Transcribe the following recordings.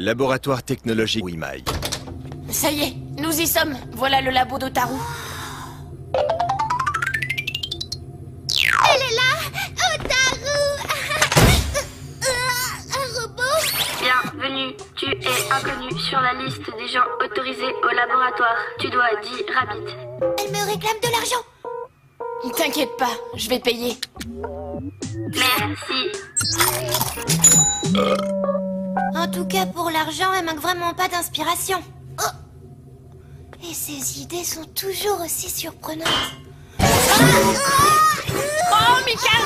Laboratoire technologique Wimaï. Ça y est, nous y sommes. Voilà le labo d'Otaru. Elle est là, Otaru. Un robot. Bienvenue, tu es inconnu sur la liste des gens autorisés au laboratoire. Tu dois dire Rabbit. Elle me réclame de l'argent. T'inquiète pas, je vais payer. Merci. En tout cas, pour l'argent, elle manque vraiment pas d'inspiration. Oh. Et ses idées sont toujours aussi surprenantes. Oh, Mikan!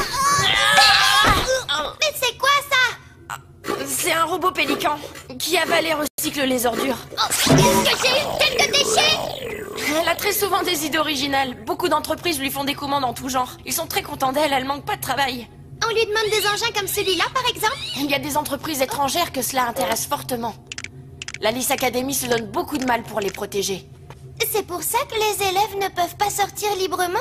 Mais c'est quoi ça? C'est un robot pélican qui avale et recycle les ordures. Oh, est-ce que j'ai une tête de déchet? Elle a très souvent des idées originales. Beaucoup d'entreprises lui font des commandes en tout genre. Ils sont très contents d'elle, elle manque pas de travail. On lui demande des engins comme celui-là, par exemple? Il y a des entreprises étrangères que cela intéresse fortement. L'Alice Academy se donne beaucoup de mal pour les protéger. C'est pour ça que les élèves ne peuvent pas sortir librement?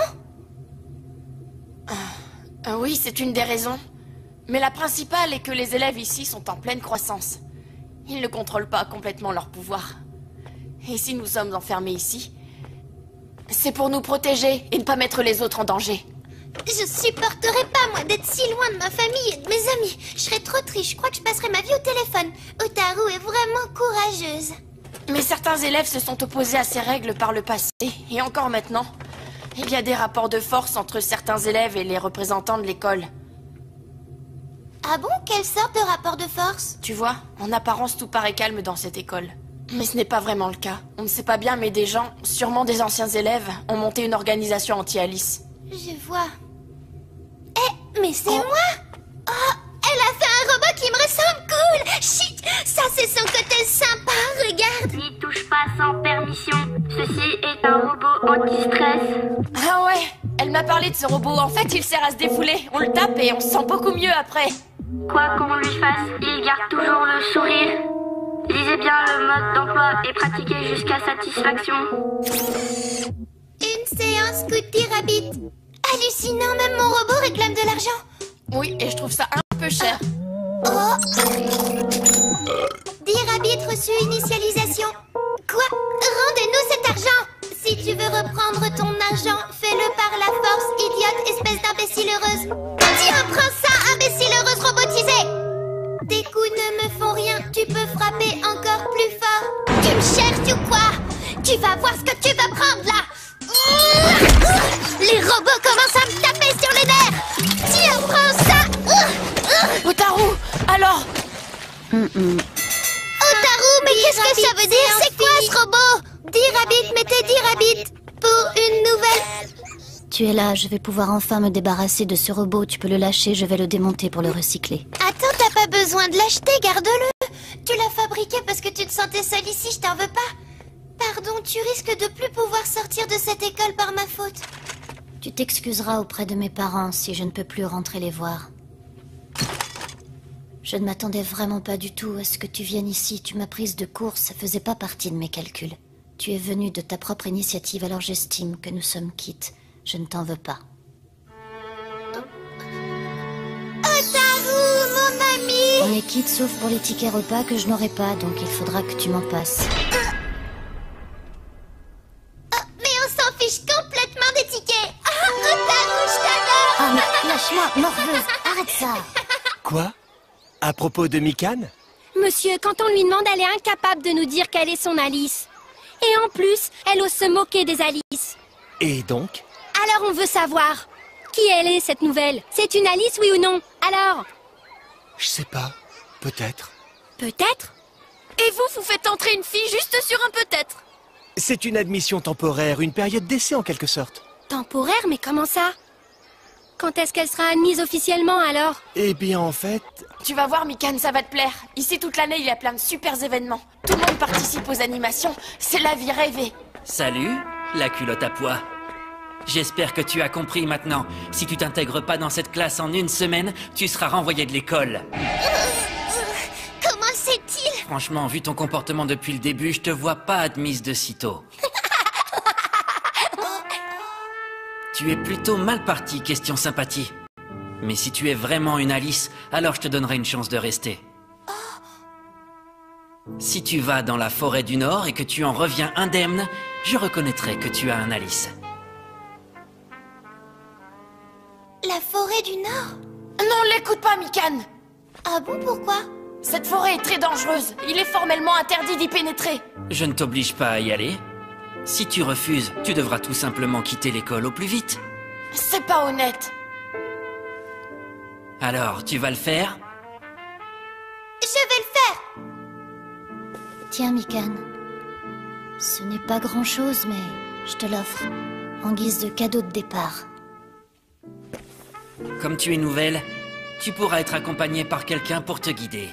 Oui, c'est une des raisons. Mais la principale est que les élèves ici sont en pleine croissance. Ils ne contrôlent pas complètement leur pouvoir. Et si nous sommes enfermés ici, c'est pour nous protéger et ne pas mettre les autres en danger. Je supporterais pas, moi, d'être si loin de ma famille et de mes amis. Je serais trop triste, je crois que je passerai ma vie au téléphone. Otaru est vraiment courageuse. Mais certains élèves se sont opposés à ces règles par le passé, et encore maintenant. Il y a des rapports de force entre certains élèves et les représentants de l'école. Ah bon? Quelle sorte de rapport de force? Tu vois, en apparence tout paraît calme dans cette école. Mais ce n'est pas vraiment le cas. On ne sait pas bien, mais des gens, sûrement des anciens élèves, ont monté une organisation anti-Alice. Je vois. Eh, mais c'est moi! Oh, elle a fait un robot qui me ressemble, cool! Chut! Ça, c'est son côté sympa, regarde! N'y touche pas sans permission. Ceci est un robot anti-stress. Ah ouais, elle m'a parlé de ce robot. En fait, il sert à se défouler. On le tape et on se sent beaucoup mieux après. Quoi qu'on lui fasse, il garde toujours le sourire. Lisez bien le mode d'emploi et pratiquez jusqu'à satisfaction. Une séance coûte 10 rabbits. Hallucinant, même mon robot réclame de l'argent. Oui, et je trouve ça un peu cher. Oh! 10 rabbits reçu initialisation. Quoi? Rendez-nous cet argent! Si tu veux reprendre ton argent, fais-le par la force, idiote, espèce d'imbécile heureuse. Tiens, prends ça, imbécile heureuse robotisée! Tes coups ne me font rien, tu peux frapper encore plus fort. Tu me cherches ou quoi? Tu vas voir ce que tu vas prendre là! Les robots commencent à me taper sur les nerfs! Tiens, prends ça! Otaru, alors? Otaru, mais qu'est-ce que ça veut dire? C'est quoi ce robot? 10 rabbits, mettez 10 rabbits pour une nouvelle. Tu es là, je vais pouvoir enfin me débarrasser de ce robot. Tu peux le lâcher, je vais le démonter pour le recycler. Attends, t'as pas besoin de l'acheter, garde-le. Tu l'as fabriqué parce que tu te sentais seule ici, je t'en veux pas. Pardon, tu risques de plus pouvoir sortir de cette école par ma faute. Tu t'excuseras auprès de mes parents si je ne peux plus rentrer les voir. Je ne m'attendais vraiment pas du tout à ce que tu viennes ici. Tu m'as prise de court, ça faisait pas partie de mes calculs. Tu es venue de ta propre initiative, alors j'estime que nous sommes quittes. Je ne t'en veux pas. Otaru, mon ami! On est quittes sauf pour les tickets repas que je n'aurai pas, donc il faudra que tu m'en passes. Mais on s'en fiche complètement des tickets! Otaru, je t'adore! Ah mais lâche-moi, morveuse, arrête ça! Quoi? À propos de Mikan? Monsieur, quand on lui demande, elle est incapable de nous dire quelle est son Alice. Et en plus, elle ose se moquer des Alice. Et donc? Alors on veut savoir, qui elle est cette nouvelle? C'est une Alice, oui ou non? Alors? Je sais pas. Peut-être. Peut-être? Et vous faites entrer une fille juste sur un peut-être. C'est une admission temporaire, une période d'essai en quelque sorte. Temporaire, mais comment ça? Quand est-ce qu'elle sera admise officiellement alors? Eh bien en fait... Tu vas voir, Mikan, ça va te plaire. Ici, toute l'année, il y a plein de super événements. Tout le monde participe aux animations. C'est la vie rêvée. Salut, la culotte à pois. J'espère que tu as compris maintenant. Si tu t'intègres pas dans cette classe en une semaine, tu seras renvoyé de l'école. Comment c'est-il? Franchement, vu ton comportement depuis le début, je te vois pas admise de sitôt. Tu es plutôt mal parti, question sympathie. Mais si tu es vraiment une Alice, alors je te donnerai une chance de rester. Si tu vas dans la forêt du Nord et que tu en reviens indemne, je reconnaîtrai que tu as un Alice. La forêt du Nord? Non, l'écoute pas, Mikan! Ah bon, pourquoi? Cette forêt est très dangereuse. Il est formellement interdit d'y pénétrer. Je ne t'oblige pas à y aller. Si tu refuses, tu devras tout simplement quitter l'école au plus vite. C'est pas honnête. Alors, tu vas le faire? Je vais le faire! Tiens, Mikan. Ce n'est pas grand-chose, mais je te l'offre. En guise de cadeau de départ. Comme tu es nouvelle, tu pourras être accompagnée par quelqu'un pour te guider.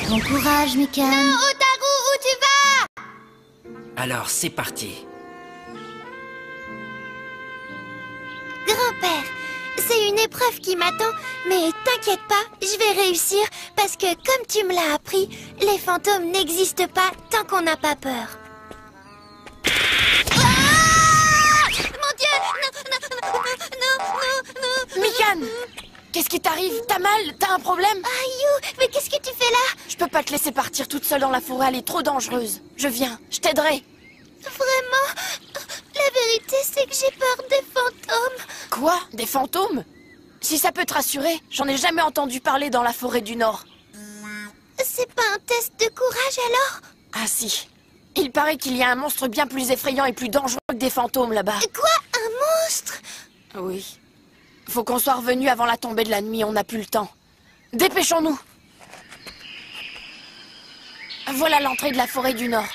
Bon courage, Mikan. Non, Otaru, où tu vas? Alors, c'est parti. Grand-père, c'est une épreuve qui m'attend, mais t'inquiète pas, je vais réussir, parce que comme tu me l'as appris, les fantômes n'existent pas tant qu'on n'a pas peur. Ah! Mon Dieu! Non! Mikan! Qu'est-ce qui t'arrive? T'as mal? T'as un problème? Ayou, mais qu'est-ce que tu fais là? Je peux pas te laisser partir toute seule dans la forêt, elle est trop dangereuse. Je viens, je t'aiderai. Vraiment? La vérité, c'est que j'ai peur des fantômes. Quoi? Des fantômes? Si ça peut te rassurer, j'en ai jamais entendu parler dans la forêt du Nord. C'est pas un test de courage alors? Ah si. Il paraît qu'il y a un monstre bien plus effrayant et plus dangereux que des fantômes là-bas. Quoi? Un monstre? Oui. Faut qu'on soit revenu avant la tombée de la nuit, on n'a plus le temps. Dépêchons-nous. Voilà l'entrée de la forêt du Nord.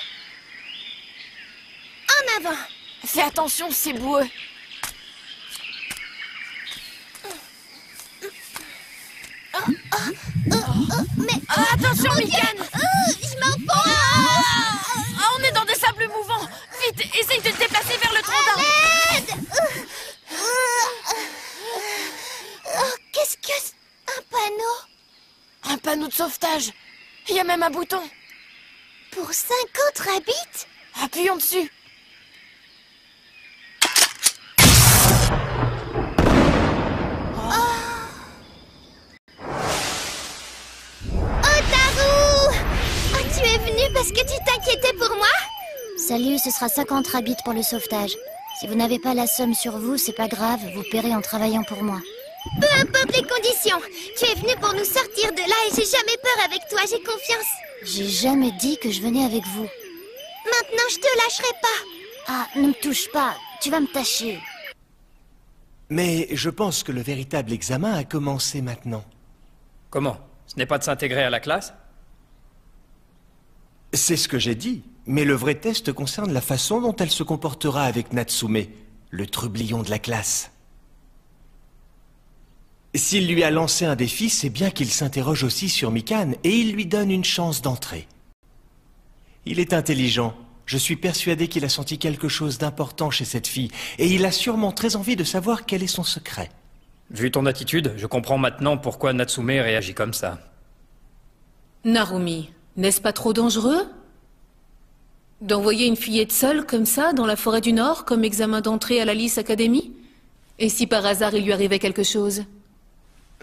En avant! Fais attention, c'est boueux. Mais... attention, mon Dieu! Mikan! Je m'enfonce! On est dans des sables mouvants. Vite, essaye de te déplacer vers le tronc d'arbre. Aide! Qu'est-ce que c'est? Un panneau? Un panneau de sauvetage. Il y a même un bouton. Pour 50 rabbits? Appuyons dessus. Otaru! Oh, tu es venu parce que tu t'inquiétais pour moi? Salut, ce sera 50 rabbits pour le sauvetage. Si vous n'avez pas la somme sur vous, c'est pas grave, vous paierez en travaillant pour moi. Peu importe les conditions. Tu es venu pour nous sortir de là et j'ai jamais peur avec toi, j'ai confiance. J'ai jamais dit que je venais avec vous. Maintenant, je te lâcherai pas. Ah, ne me touche pas, tu vas me tâcher. Mais je pense que le véritable examen a commencé maintenant. Comment? Ce n'est pas de s'intégrer à la classe? C'est ce que j'ai dit. Mais le vrai test concerne la façon dont elle se comportera avec Natsume, le trublion de la classe. S'il lui a lancé un défi, c'est bien qu'il s'interroge aussi sur Mikan et il lui donne une chance d'entrer. Il est intelligent. Je suis persuadé qu'il a senti quelque chose d'important chez cette fille et il a sûrement très envie de savoir quel est son secret. Vu ton attitude, je comprends maintenant pourquoi Natsume réagit comme ça. Narumi, n'est-ce pas trop dangereux d'envoyer une fillette seule comme ça dans la forêt du Nord comme examen d'entrée à l'Alice Academy? Et si par hasard il lui arrivait quelque chose?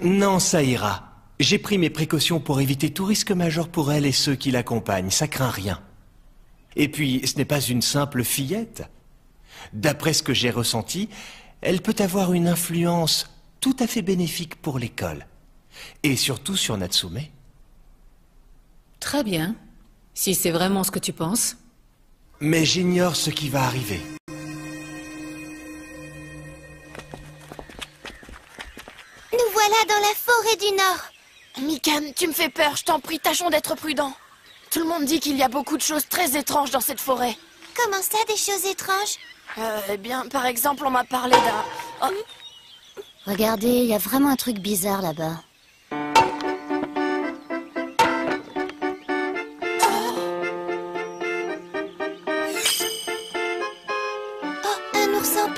Non, ça ira. J'ai pris mes précautions pour éviter tout risque majeur pour elle et ceux qui l'accompagnent, ça craint rien. Et puis, ce n'est pas une simple fillette. D'après ce que j'ai ressenti, elle peut avoir une influence tout à fait bénéfique pour l'école. Et surtout sur Natsume. Très bien. Si c'est vraiment ce que tu penses. Mais j'ignore ce qui va arriver. Nous voilà dans la forêt du Nord. Mikan, tu me fais peur, je t'en prie, tâchons d'être prudents. Tout le monde dit qu'il y a beaucoup de choses très étranges dans cette forêt. Comment ça, des choses étranges? Eh bien, par exemple, on m'a parlé d'un... Oh. Regardez, il y a vraiment un truc bizarre là-bas. Oh, un oursin